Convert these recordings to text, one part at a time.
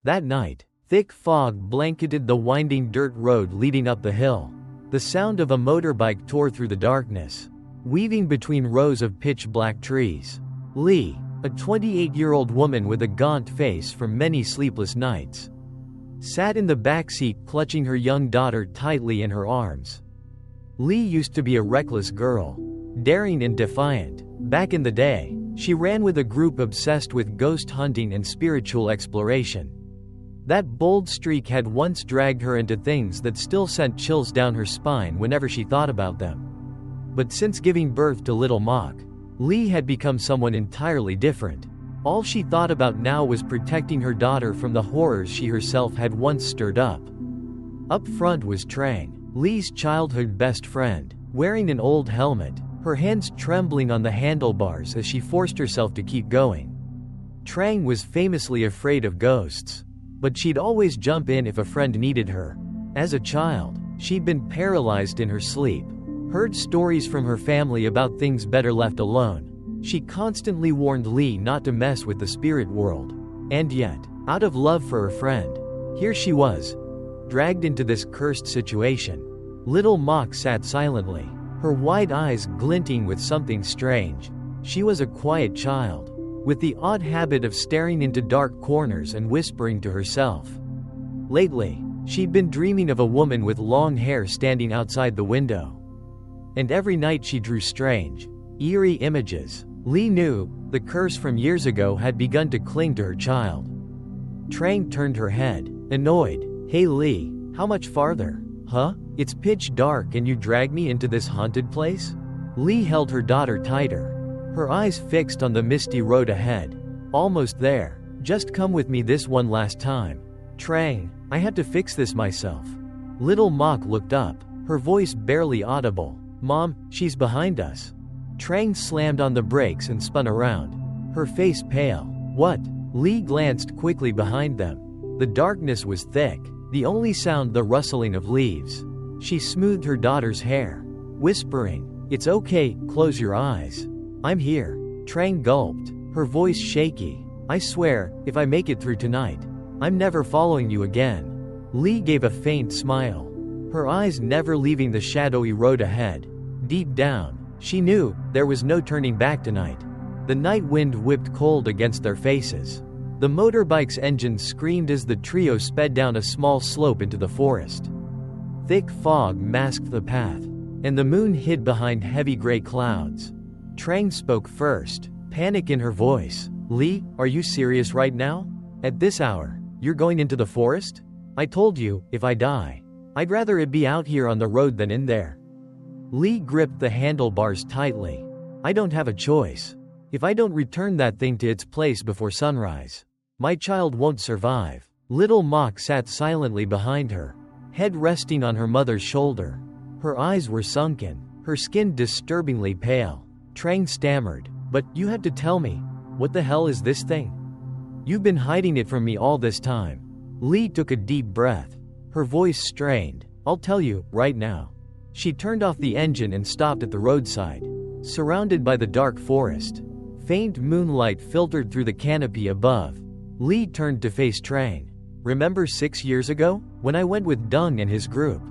That night, thick fog blanketed the winding dirt road leading up the hill. The sound of a motorbike tore through the darkness, weaving between rows of pitch-black trees. Lee, a 28-year-old woman with a gaunt face from many sleepless nights, sat in the back seat clutching her young daughter tightly in her arms. Lee used to be a reckless girl, daring and defiant. Back in the day, she ran with a group obsessed with ghost hunting and spiritual exploration. That bold streak had once dragged her into things that still sent chills down her spine whenever she thought about them. But since giving birth to little Mock, Lee had become someone entirely different. All she thought about now was protecting her daughter from the horrors she herself had once stirred up. Up front was Trang, Lee's childhood best friend, wearing an old helmet, her hands trembling on the handlebars as she forced herself to keep going. Trang was famously afraid of ghosts, but she'd always jump in if a friend needed her. As a child, she'd been paralyzed in her sleep, heard stories from her family about things better left alone. She constantly warned Lee not to mess with the spirit world. And yet, out of love for her friend, here she was, dragged into this cursed situation. Little Mock sat silently, her wide eyes glinting with something strange. She was a quiet child, with the odd habit of staring into dark corners and whispering to herself. Lately, she'd been dreaming of a woman with long hair standing outside the window. And every night she drew strange, eerie images. Lee knew the curse from years ago had begun to cling to her child. Trang turned her head, annoyed. "Hey Lee, how much farther? Huh? It's pitch dark and you drag me into this haunted place?" Lee held her daughter tighter, her eyes fixed on the misty road ahead. "Almost there. Just come with me this one last time." "Trang, I had to fix this myself." Little Mock looked up, her voice barely audible. "Mom, she's behind us." Trang slammed on the brakes and spun around, her face pale. "What?" Lee glanced quickly behind them. The darkness was thick, the only sound the rustling of leaves. She smoothed her daughter's hair, whispering, "It's okay, close your eyes. I'm here." Trang gulped, her voice shaky. "I swear, if I make it through tonight, I'm never following you again." Lee gave a faint smile, her eyes never leaving the shadowy road ahead. Deep down, she knew there was no turning back tonight. The night wind whipped cold against their faces. The motorbike's engine screamed as the trio sped down a small slope into the forest. Thick fog masked the path, and the moon hid behind heavy gray clouds. Trang spoke first, panic in her voice. "Lee, are you serious right now? At this hour, you're going into the forest? I told you, if I die, I'd rather it be out here on the road than in there." Lee gripped the handlebars tightly. "I don't have a choice. If I don't return that thing to its place before sunrise, my child won't survive." Little Mock sat silently behind her, head resting on her mother's shoulder. Her eyes were sunken, her skin disturbingly pale. Trang stammered, "But you had to tell me. What the hell is this thing? You've been hiding it from me all this time." Lee took a deep breath, her voice strained. "I'll tell you, right now." She turned off the engine and stopped at the roadside, surrounded by the dark forest. Faint moonlight filtered through the canopy above. Lee turned to face Trang. "Remember 6 years ago, when I went with Dung and his group?"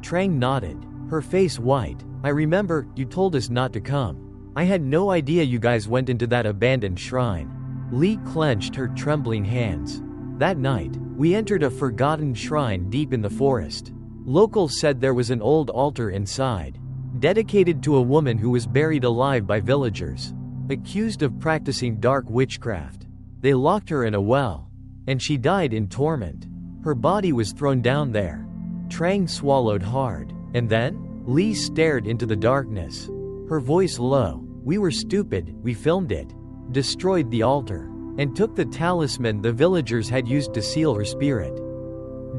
Trang nodded, her face white. "I remember, you told us not to come. I had no idea you guys went into that abandoned shrine." Lee clenched her trembling hands. "That night, we entered a forgotten shrine deep in the forest. Locals said there was an old altar inside, dedicated to a woman who was buried alive by villagers, accused of practicing dark witchcraft. They locked her in a well, and she died in torment. Her body was thrown down there." Trang swallowed hard. "And then?" Lee stared into the darkness, her voice low. "We were stupid, we filmed it, destroyed the altar, and took the talisman the villagers had used to seal her spirit.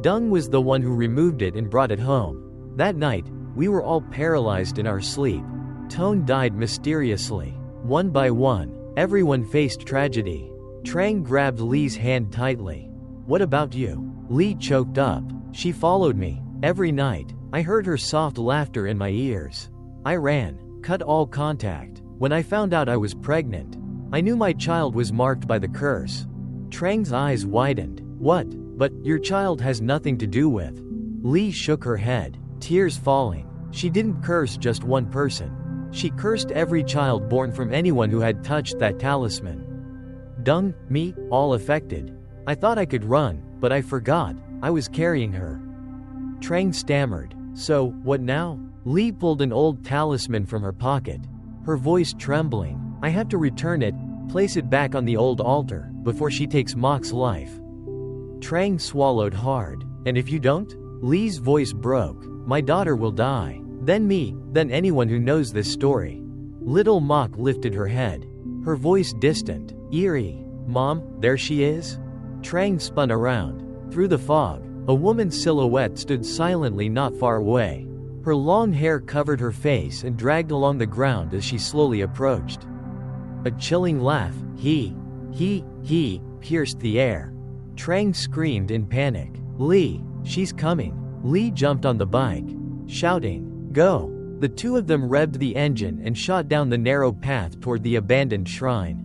Dung was the one who removed it and brought it home. That night, we were all paralyzed in our sleep." Tone died mysteriously. One by one, everyone faced tragedy. Trang grabbed Lee's hand tightly. "What about you?" Lee choked up. "She followed me. Every night, I heard her soft laughter in my ears. I ran, cut all contact. When I found out I was pregnant, I knew my child was marked by the curse." Trang's eyes widened, What? But your child has nothing to do with. Lee shook her head, tears falling. She didn't curse just one person. She cursed every child born from anyone who had touched that talisman. Dung, me, all affected. I thought I could run, but I forgot. I was carrying her. Trang stammered. So, what now? Lee pulled an old talisman from her pocket, her voice trembling. I have to return it, place it back on the old altar, before she takes Mok's life. Trang swallowed hard. And if you don't? Lee's voice broke. My daughter will die. Then me, then anyone who knows this story. Little Mok lifted her head, her voice distant, eerie. Mom, there she is? Trang spun around. Through the fog, a woman's silhouette stood silently not far away. Her long hair covered her face and dragged along the ground as she slowly approached. A chilling laugh, he, pierced the air. Trang screamed in panic. Lee, she's coming. Lee jumped on the bike, shouting, go. The two of them revved the engine and shot down the narrow path toward the abandoned shrine.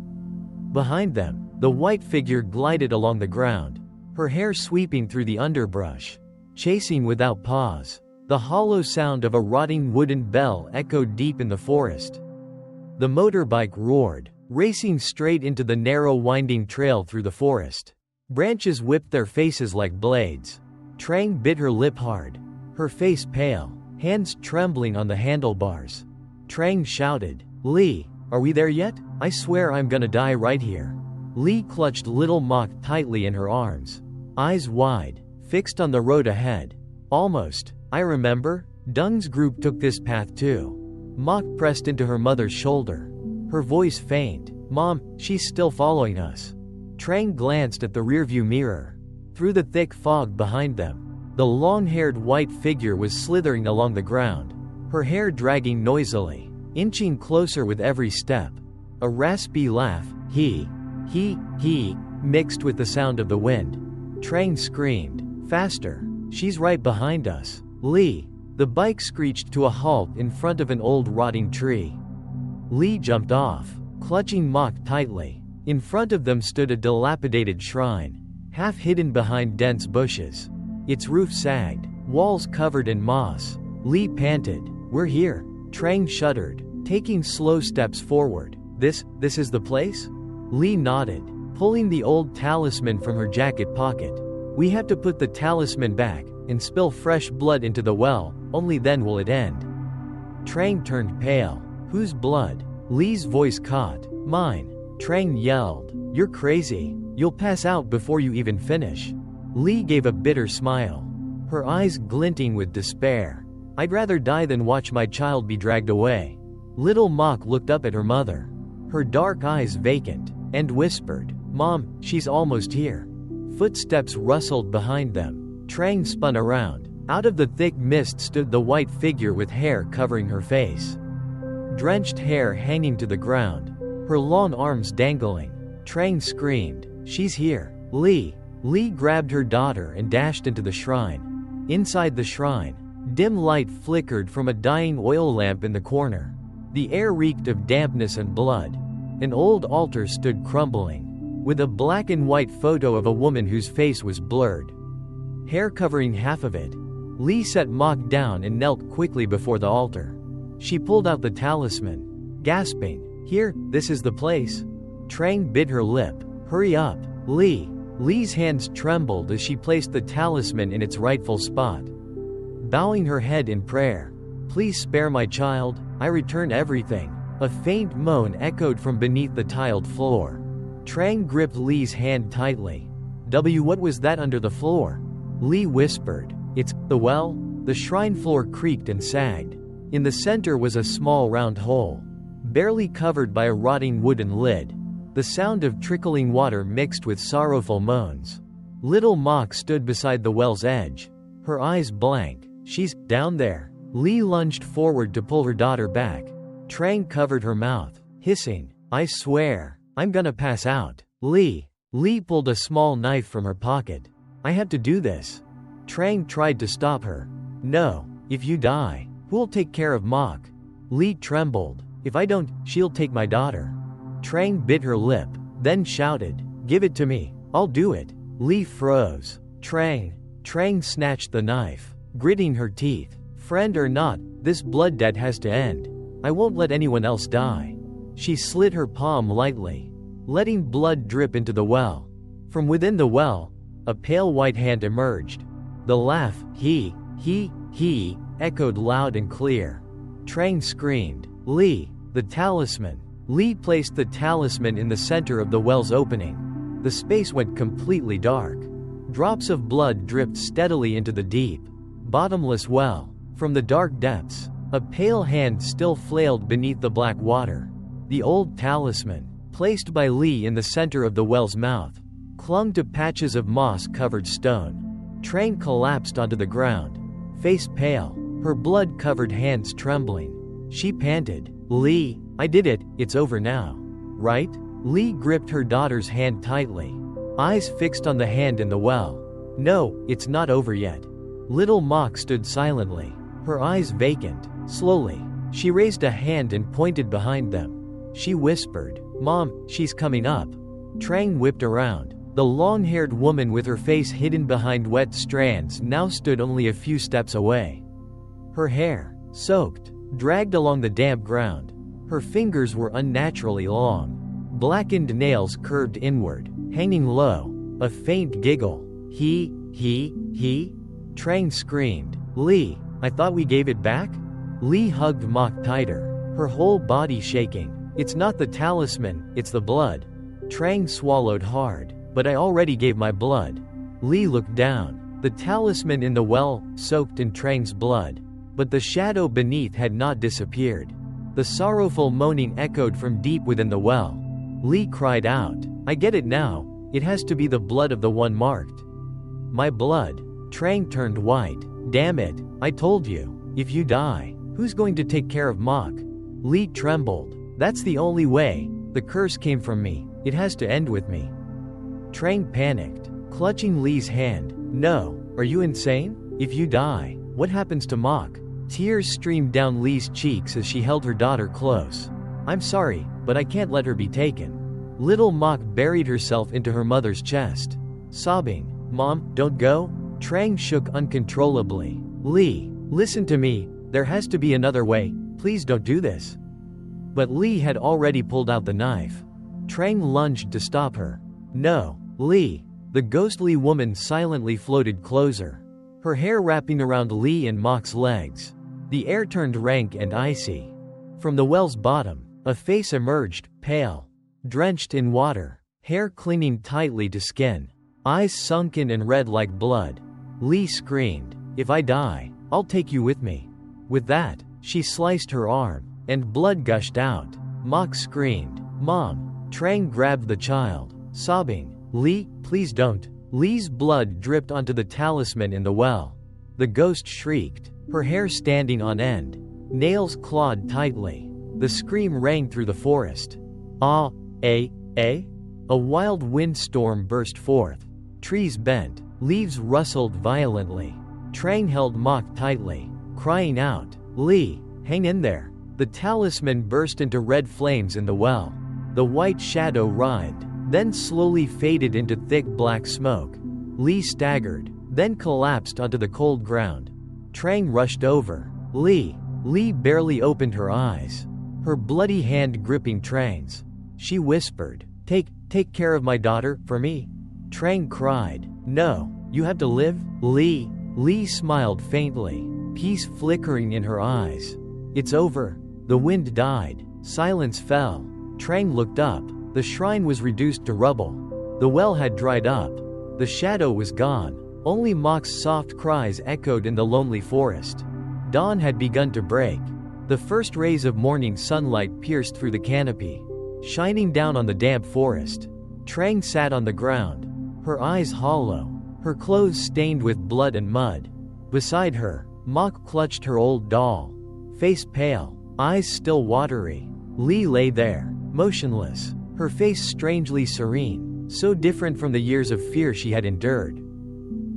Behind them, the white figure glided along the ground, her hair sweeping through the underbrush, chasing without pause. The hollow sound of a rotting wooden bell echoed deep in the forest. The motorbike roared, racing straight into the narrow winding trail through the forest. Branches whipped their faces like blades. Trang bit her lip hard, her face pale, hands trembling on the handlebars. Trang shouted, Lee, are we there yet? I swear I'm gonna die right here. Lee clutched little Mok tightly in her arms, eyes wide, fixed on the road ahead. Almost. I remember. Dung's group took this path too. Mok pressed into her mother's shoulder, her voice faint. Mom, she's still following us. Trang glanced at the rearview mirror. Through the thick fog behind them, the long-haired white figure was slithering along the ground, her hair dragging noisily, inching closer with every step. A raspy laugh, he, mixed with the sound of the wind. Trang screamed, faster, she's right behind us. Lee. The bike screeched to a halt in front of an old rotting tree. Lee jumped off, clutching Mok tightly. In front of them stood a dilapidated shrine, half hidden behind dense bushes. Its roof sagged, walls covered in moss. Lee panted, we're here. Trang shuddered, taking slow steps forward. This is the place? Lee nodded, pulling the old talisman from her jacket pocket. We have to put the talisman back and spill fresh blood into the well, only then will it end. Trang turned pale. Whose blood? Lee's voice caught. Mine. Trang yelled, you're crazy. You'll pass out before you even finish. Lee gave a bitter smile, her eyes glinting with despair. I'd rather die than watch my child be dragged away. Little Mok looked up at her mother, her dark eyes vacant, and whispered, Mom, she's almost here. Footsteps rustled behind them. Trang spun around. Out of the thick mist stood the white figure with hair covering her face. Drenched hair hanging to the ground, her long arms dangling. Trang screamed, she's here. Lee. Lee grabbed her daughter and dashed into the shrine. Inside the shrine, dim light flickered from a dying oil lamp in the corner. The air reeked of dampness and blood. An old altar stood crumbling, with a black and white photo of a woman whose face was blurred, hair covering half of it. Lee set Mok down and knelt quickly before the altar. She pulled out the talisman, gasping, here, this is the place. Trang bit her lip. Hurry up, Lee. Lee's hands trembled as she placed the talisman in its rightful spot. Bowing her head in prayer, please spare my child, I return everything. A faint moan echoed from beneath the tiled floor. Trang gripped Lee's hand tightly. What was that under the floor? Lee whispered, it's the well. The shrine floor creaked and sagged. In the center was a small round hole, barely covered by a rotting wooden lid. The sound of trickling water mixed with sorrowful moans. Little Mok stood beside the well's edge, her eyes blank. She's down there. Lee lunged forward to pull her daughter back. Trang covered her mouth, hissing, I swear, I'm gonna pass out. Lee. Lee pulled a small knife from her pocket. I have to do this. Trang tried to stop her. No, if you die, who'll take care of Mok? Lee trembled. If I don't, she'll take my daughter. Trang bit her lip, then shouted, give it to me, I'll do it. Lee froze. Trang snatched the knife, gritting her teeth. Friend or not, this blood debt has to end. I won't let anyone else die. She slid her palm lightly, letting blood drip into the well. From within the well, a pale white hand emerged. The laugh, he, echoed loud and clear. Trang screamed, Lee, the talisman. Lee placed the talisman in the center of the well's opening. The space went completely dark. Drops of blood dripped steadily into the deep, bottomless well. From the dark depths, a pale hand still flailed beneath the black water. The old talisman, placed by Lee in the center of the well's mouth, clung to patches of moss-covered stone. Trang collapsed onto the ground, face pale, her blood-covered hands trembling. She panted, Lee, I did it, it's over now. Right? Lee gripped her daughter's hand tightly, eyes fixed on the hand in the well. No, it's not over yet. Little Mock stood silently, her eyes vacant. Slowly, she raised a hand and pointed behind them. She whispered, Mom, she's coming up. Trang whipped around. The long-haired woman with her face hidden behind wet strands now stood only a few steps away. Her hair, soaked, dragged along the damp ground. Her fingers were unnaturally long. Blackened nails curved inward, hanging low. A faint giggle. He? Trang screamed, Lee, I thought we gave it back? Lee hugged Mock tighter, her whole body shaking. It's not the talisman, it's the blood. Trang swallowed hard. But I already gave my blood. Lee looked down. The talisman in the well, soaked in Trang's blood. But the shadow beneath had not disappeared. The sorrowful moaning echoed from deep within the well. Lee cried out, I get it now. It has to be the blood of the one marked. My blood. Trang turned white. Damn it, I told you. If you die, who's going to take care of Mock? Lee trembled. That's the only way. The curse came from me. It has to end with me. Trang panicked, clutching Lee's hand. No, are you insane? If you die, what happens to Mock? Tears streamed down Lee's cheeks as she held her daughter close. I'm sorry, but I can't let her be taken. Little Mock buried herself into her mother's chest, sobbing. Mom, don't go? Trang shook uncontrollably. Lee, listen to me. There has to be another way. Please don't do this. But Lee had already pulled out the knife. Trang lunged to stop her. No, Lee. The ghostly woman silently floated closer, her hair wrapping around Lee and Mock's legs. The air turned rank and icy. From the well's bottom, a face emerged, pale, drenched in water, hair clinging tightly to skin, eyes sunken and red like blood. Lee screamed, If I die, I'll take you with me. With that, she sliced her arm, and blood gushed out. Mock screamed, Mom. Trang grabbed the child, sobbing, Lee, please don't. Lee's blood dripped onto the talisman in the well. The ghost shrieked, her hair standing on end, nails clawed tightly. The scream rang through the forest. Ah, A wild windstorm burst forth. Trees bent, leaves rustled violently. Trang held Mock tightly, crying out, Lee, hang in there. The talisman burst into red flames in the well. The white shadow writhed, then slowly faded into thick black smoke. Lee staggered, then collapsed onto the cold ground. Trang rushed over. Lee. Lee barely opened her eyes, her bloody hand gripping Trang's. She whispered, Take care of my daughter, for me. Trang cried, No, you have to live, Lee. Lee smiled faintly, peace flickering in her eyes. It's over. The wind died. Silence fell. Trang looked up. The shrine was reduced to rubble. The well had dried up. The shadow was gone. Only Mock's soft cries echoed in the lonely forest. Dawn had begun to break. The first rays of morning sunlight pierced through the canopy, shining down on the damp forest. Trang sat on the ground, her eyes hollow, her clothes stained with blood and mud. Beside her, Mock clutched her old doll, face pale, eyes still watery. Lee lay there, motionless, her face strangely serene, so different from the years of fear she had endured.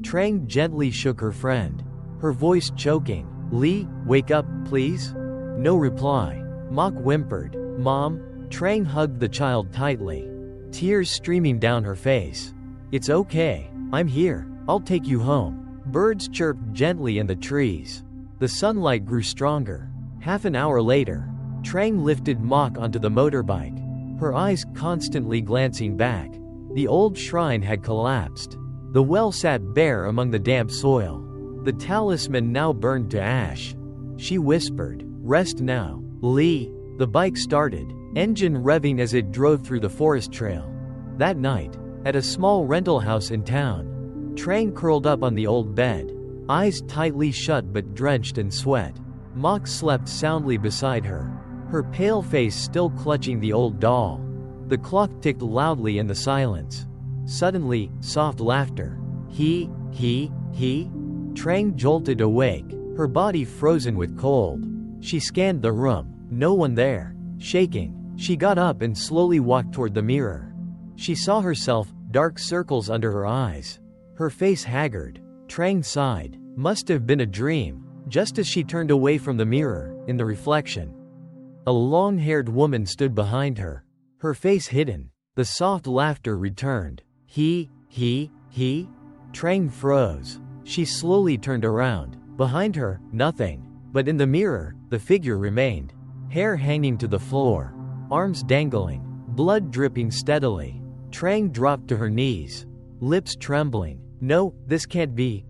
Trang gently shook her friend, her voice choking. Lee, wake up, please? No reply. Mock whimpered, Mom. Trang hugged the child tightly, tears streaming down her face. It's okay. I'm here. I'll take you home. Birds chirped gently in the trees. The sunlight grew stronger. Half an hour later, Trang lifted Mok onto the motorbike, her eyes constantly glancing back. The old shrine had collapsed. The well sat bare among the damp soil. The talisman now burned to ash. She whispered, "Rest now, Lee." The bike started, engine revving as it drove through the forest trail. That night, at a small rental house in town, Trang curled up on the old bed, eyes tightly shut but drenched in sweat. Mok slept soundly beside her, her pale face still clutching the old doll. The clock ticked loudly in the silence. Suddenly, soft laughter. He. Trang jolted awake, her body frozen with cold. She scanned the room, no one there. Shaking, she got up and slowly walked toward the mirror. She saw herself, dark circles under her eyes. Her face haggard. Trang sighed. Must have been a dream. Just as she turned away from the mirror, in the reflection, a long-haired woman stood behind her, her face hidden. The soft laughter returned. He. Trang froze. She slowly turned around. Behind her, nothing. But in the mirror, the figure remained. Hair hanging to the floor. Arms dangling. Blood dripping steadily. Trang dropped to her knees. Lips trembling. "No, this can't be.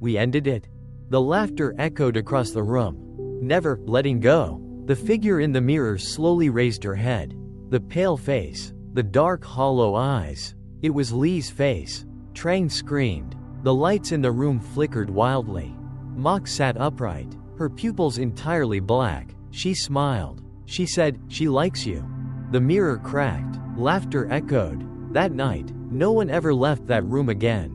We ended it." The laughter echoed across the room. Never letting go. The figure in the mirror slowly raised her head. The pale face. The dark hollow eyes. It was Lee's face. Trang screamed. The lights in the room flickered wildly. Mok sat upright, her pupils entirely black. She smiled. She said, "She likes you." The mirror cracked. Laughter echoed. That night, no one ever left that room again.